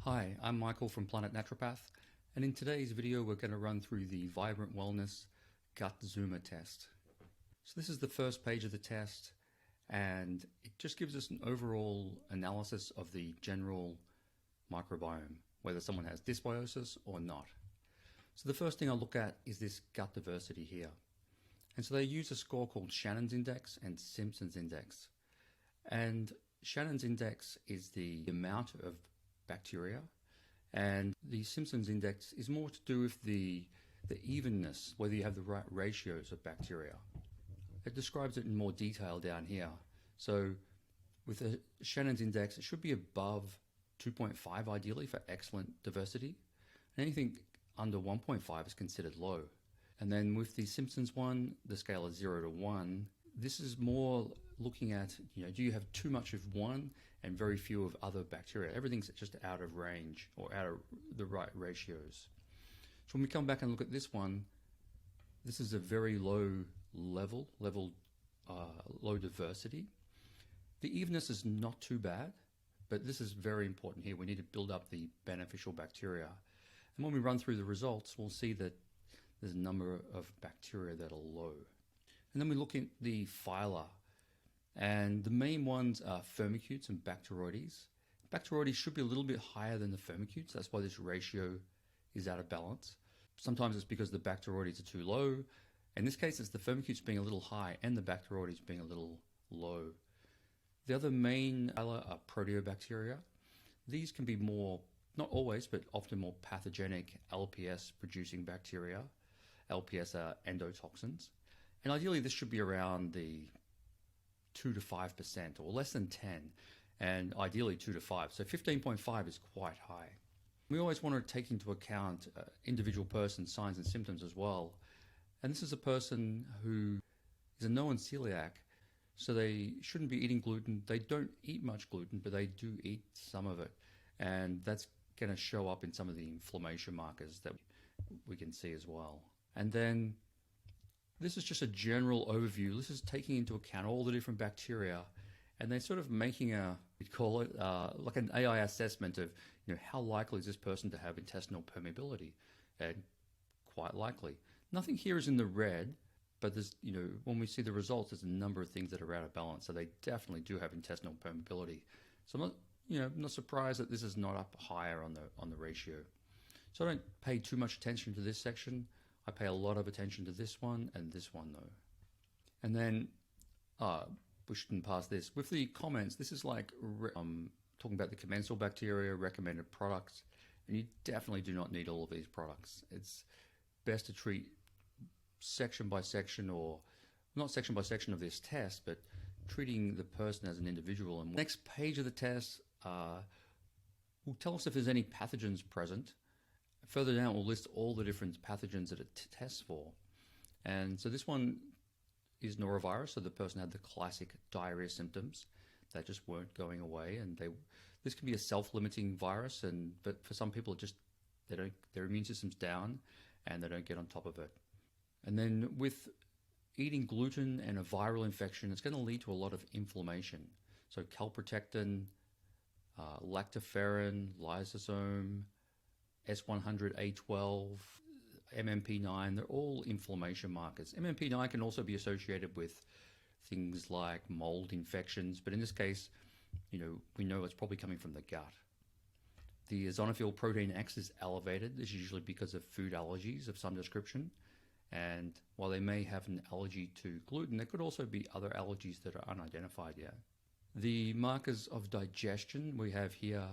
Hi, I'm Michael from Planet Naturopath, and in today's video we're going to run through the Vibrant Wellness Gut Zoomer test. So this is the first page of the test, and it just gives us an overall analysis of the general microbiome, whether someone has dysbiosis or not. So the first thing I'll look at is this gut diversity here. And so they use a score called Shannon's Index and Simpson's Index. And Shannon's Index is the amount of bacteria, and the Simpson's Index is more to do with the evenness, whether you have the right ratios of bacteria. It describes it in more detail down here. So with the Shannon's Index, it should be above 2.5 ideally for excellent diversity, and anything under 1.5 is considered low. And then with the Simpson's one, the scale is 0 to 1. This is more looking at, do you have too much of one and very few of other bacteria? Everything's just out of range or out of the right ratios. So when we come back and look at this one, this is a very low level, low diversity. The evenness is not too bad, but this is very important here. We need to build up the beneficial bacteria. And when we run through the results, we'll see that there's a number of bacteria that are low. And then we look at the phyla, and the main ones are Firmicutes and Bacteroides. Bacteroides should be a little bit higher than the Firmicutes. That's why this ratio is out of balance. Sometimes it's because the Bacteroides are too low. In this case, it's the Firmicutes being a little high and the Bacteroides being a little low. The other main phyla are Proteobacteria. These can be more, not always, but often more pathogenic LPS-producing bacteria. LPS are endotoxins. And ideally, this should be around the 2 to 5% or less than 10, and ideally 2 to 5. So 15.5 is quite high. We always want to take into account individual person's signs and symptoms as well. And this is a person who is a known celiac, so they shouldn't be eating gluten. They don't eat much gluten, but they do eat some of it. And that's going to show up in some of the inflammation markers that we can see as well. And then this is just a general overview. This is taking into account all the different bacteria, and they're sort of making we'd call it like an AI assessment of, how likely is this person to have intestinal permeability? And quite likely. Nothing here is in the red, but there's, when we see the results, there's a number of things that are out of balance. So they definitely do have intestinal permeability. So I'm not, not surprised that this is not up higher on the ratio. So I don't pay too much attention to this section. I pay a lot of attention to this one and this one though. And then, we shouldn't pass this. With the comments, this is like talking about the commensal bacteria, recommended products, and you definitely do not need all of these products. It's best to treat section by section, or not section by section of this test, but treating the person as an individual. And next page of the test will tell us if there's any pathogens present. Further down, we'll list all the different pathogens that it tests for. And so this one is norovirus, so the person had the classic diarrhea symptoms that just weren't going away. And this can be a self-limiting virus, but for some people, their immune system's down and they don't get on top of it. And then with eating gluten and a viral infection, it's going to lead to a lot of inflammation. So calprotectin, lactoferrin, lysosome, S100A12, MMP9, they're all inflammation markers. MMP9 can also be associated with things like mold infections, but in this case, we know it's probably coming from the gut. The eosinophil protein X is elevated. This is usually because of food allergies of some description. And while they may have an allergy to gluten, there could also be other allergies that are unidentified yet. The markers of digestion, we have here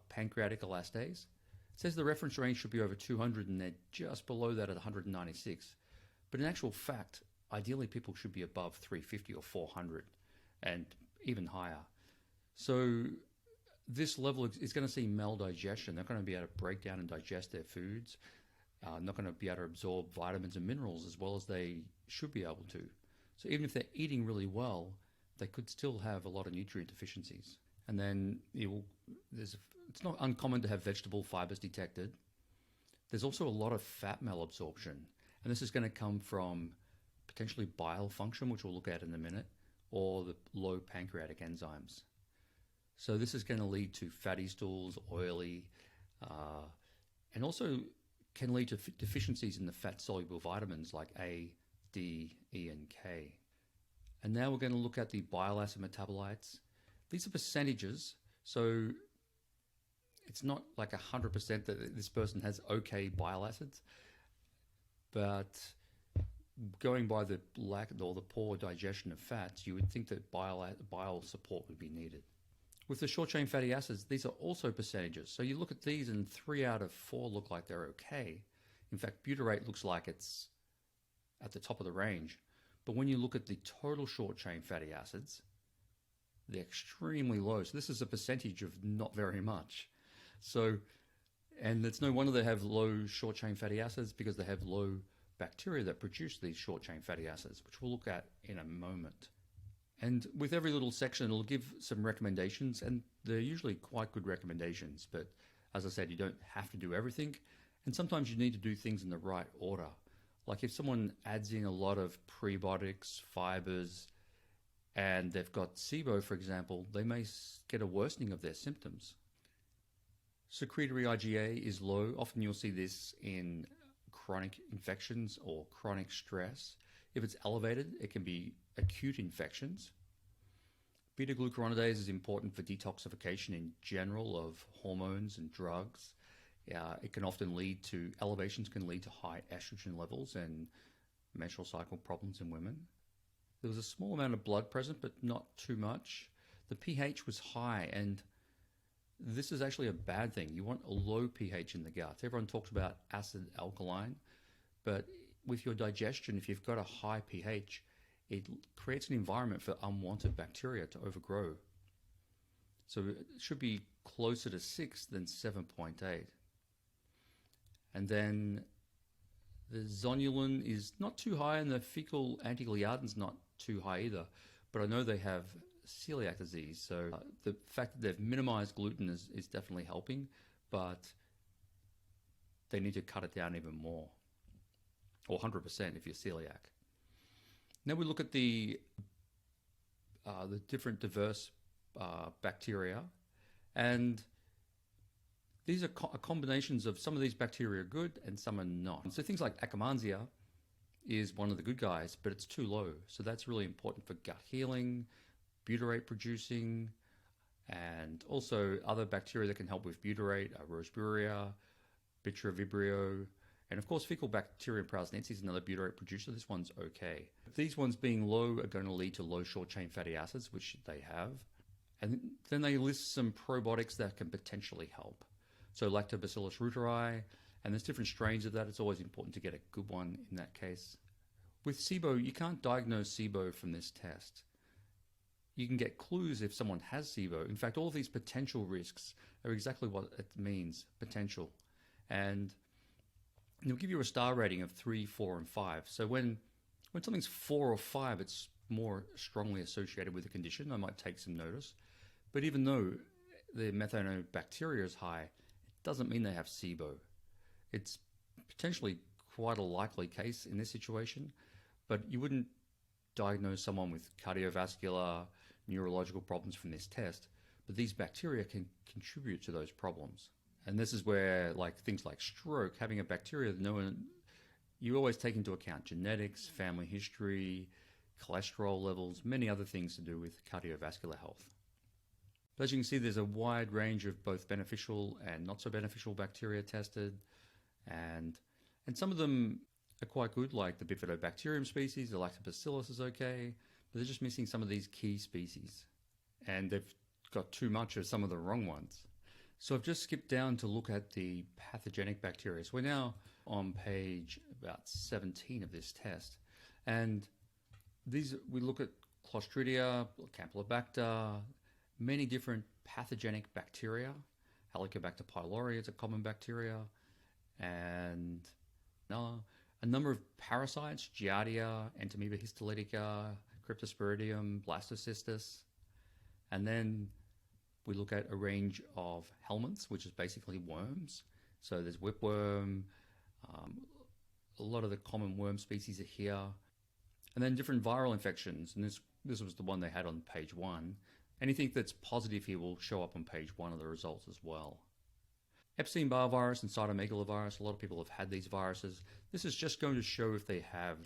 pancreatic elastase. It says the reference range should be over 200, and they're just below that at 196. But in actual fact, ideally people should be above 350 or 400 and even higher. So this level is going to see maldigestion. They're going to be able to break down and digest their foods, not going to be able to absorb vitamins and minerals as well as they should be able to. So even if they're eating really well, they could still have a lot of nutrient deficiencies. And then it's not uncommon to have vegetable fibers detected. There's also a lot of fat malabsorption, and this is going to come from potentially bile function, which we'll look at in a minute, or the low pancreatic enzymes. So this is going to lead to fatty stools, oily, and also can lead to deficiencies in the fat-soluble vitamins like A, D, E, and K. And now we're going to look at the bile acid metabolites. These are percentages, so it's not like 100% that this person has okay bile acids, but going by the lack or the poor digestion of fats, you would think that bile support would be needed. With the short-chain fatty acids, these are also percentages. So you look at these and 3 out of 4 look like they're okay. In fact, butyrate looks like it's at the top of the range. But when you look at the total short-chain fatty acids, they're extremely low. So this is a percentage of not very much. So, and it's no wonder they have low short-chain fatty acids, because they have low bacteria that produce these short-chain fatty acids, which we'll look at in a moment. And with every little section, it'll give some recommendations, and they're usually quite good recommendations. But as I said, you don't have to do everything. And sometimes you need to do things in the right order. Like if someone adds in a lot of prebiotics, fibers, and they've got SIBO, for example, they may get a worsening of their symptoms. Secretory IgA is low. Often you'll see this in chronic infections or chronic stress. If it's elevated, it can be acute infections. Beta-glucuronidase is important for detoxification in general of hormones and drugs. It can often lead to, elevations can lead to high estrogen levels and menstrual cycle problems in women. There was a small amount of blood present, but not too much. The pH was high, and this is actually a bad thing. You want a low pH in the gut. Everyone talks about acid alkaline, but with your digestion, if you've got a high pH, it creates an environment for unwanted bacteria to overgrow. So it should be closer to 6 than 7.8. And then the zonulin is not too high, and the fecal antigliadin's not too high either. But I know they have celiac disease, so the fact that they've minimized gluten is definitely helping, but they need to cut it down even more, or 100% if you're celiac. Now we look at the different diverse bacteria, and these are combinations of some of these bacteria are good and some are not. So things like Akkermansia is one of the good guys, but it's too low. So that's really important for gut healing, butyrate producing, and also other bacteria that can help with butyrate, Roseburia, Bitura vibrio, and of course fecal bacterium prausnitzii is another butyrate producer. This one's okay. These ones being low are going to lead to low short-chain fatty acids, which they have. And then they list some probiotics that can potentially help. So Lactobacillus reuteri, and there's different strains of that. It's always important to get a good one in that case. With SIBO, you can't diagnose SIBO from this test. You can get clues if someone has SIBO. In fact, all of these potential risks are exactly what it means, potential. And it'll give you a star rating of 3, 4, and 5. So when something's 4 or 5, it's more strongly associated with the condition. I might take some notice. But even though the methanoBacteria is high, it doesn't mean they have SIBO. It's potentially quite a likely case in this situation, but you wouldn't diagnose someone with cardiovascular, neurological problems from this test. But these bacteria can contribute to those problems. And this is where things like stroke, having a bacteria, you always take into account genetics, family history, cholesterol levels, many other things to do with cardiovascular health. But as you can see, there's a wide range of both beneficial and not so beneficial bacteria tested, and some of them are quite good, like the Bifidobacterium species. The Lactobacillus is okay, but they're just missing some of these key species, and they've got too much of some of the wrong ones. So I've just skipped down to look at the pathogenic bacteria. So we're now on page about 17 of this test, and we look at Clostridia, Campylobacter, many different pathogenic bacteria. Helicobacter pylori is a common bacteria, and a number of parasites, Giardia, Entamoeba histolytica, Cryptosporidium, Blastocystis. And then we look at a range of helminths, which is basically worms. So there's whipworm, a lot of the common worm species are here. And then different viral infections, and this was the one they had on page 1. Anything that's positive here will show up on page 1 of the results as well. Epstein-Barr virus and cytomegalovirus, a lot of people have had these viruses. This is just going to show if they have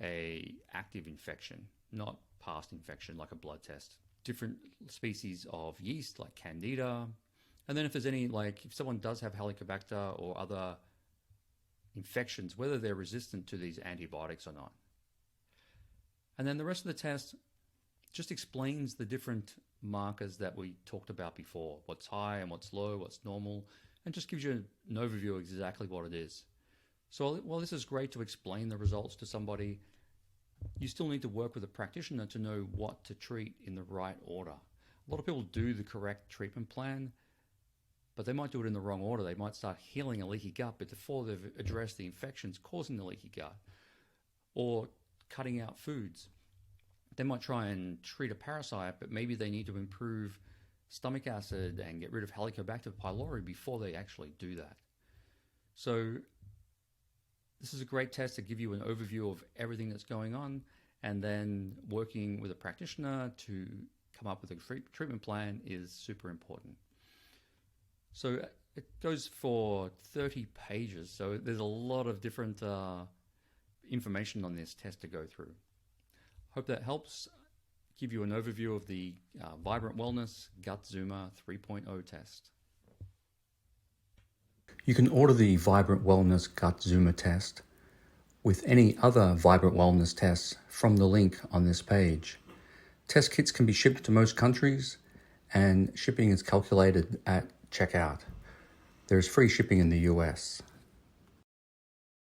a active infection, not past infection like a blood test. Different species of yeast like Candida. And then if there's any, like if someone does have Helicobacter or other infections, whether they're resistant to these antibiotics or not. And then the rest of the test just explains the different markers that we talked about before, what's high and what's low, what's normal, and just gives you an overview of exactly what it is. So while this is great to explain the results to somebody, you still need to work with a practitioner to know what to treat in the right order. A lot of people do the correct treatment plan, but they might do it in the wrong order. They might start healing a leaky gut, but before they've addressed the infections causing the leaky gut, or cutting out foods. They might try and treat a parasite, but maybe they need to improve stomach acid and get rid of Helicobacter pylori before they actually do that. So this is a great test to give you an overview of everything that's going on, and then working with a practitioner to come up with a treatment plan is super important. So it goes for 30 pages, so there's a lot of different information on this test to go through. Hope that helps give you an overview of the Vibrant Wellness Gut Zoomer 3.0 test. You can order the Vibrant Wellness Gut Zoomer test with any other Vibrant Wellness tests from the link on this page. Test kits can be shipped to most countries, and shipping is calculated at checkout. There is free shipping in the US.